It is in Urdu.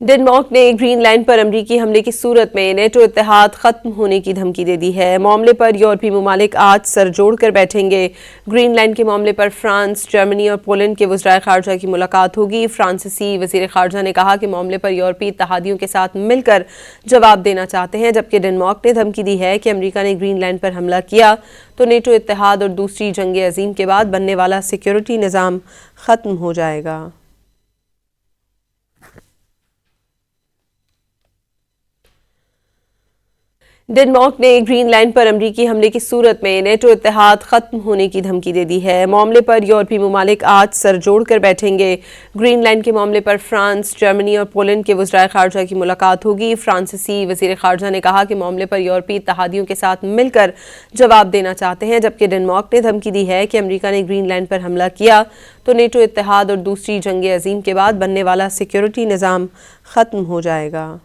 ڈنمارک نے گرین لینڈ پر امریکی حملے کی صورت میں نیٹو اتحاد ختم ہونے کی دھمکی دے دی ہے۔ معاملے پر یورپی ممالک آج سر جوڑ کر بیٹھیں گے۔ گرین لینڈ کے معاملے پر فرانس، جرمنی اور پولینڈ کے وزرائے خارجہ کی ملاقات ہوگی۔ فرانسیسی وزیر خارجہ نے کہا کہ معاملے پر یورپی اتحادیوں کے ساتھ مل کر جواب دینا چاہتے ہیں، جبکہ ڈنمارک نے دھمکی دی ہے کہ امریکہ نے گرین لینڈ پر حملہ کیا تو نیٹو اتحاد اور دوسری جنگ عظیم کے بعد بننے والا سیکیورٹی نظام ختم ہو جائے گا۔ ڈنمارک نے گرین لینڈ پر امریکی حملے کی صورت میں نیٹو اتحاد ختم ہونے کی دھمکی دے دی ہے۔ معاملے پر یورپی ممالک آج سر جوڑ کر بیٹھیں گے۔ گرین لینڈ کے معاملے پر فرانس، جرمنی اور پولینڈ کے وزرائے خارجہ کی ملاقات ہوگی۔ فرانسیسی وزیر خارجہ نے کہا کہ معاملے پر یورپی اتحادیوں کے ساتھ مل کر جواب دینا چاہتے ہیں، جبکہ ڈنمارک نے دھمکی دی ہے کہ امریکہ نے گرین لینڈ پر حملہ کیا تو نیٹو اتحاد اور دوسری جنگ عظیم کے بعد بننے والا سیکیورٹی نظام ختم ہو جائے گا۔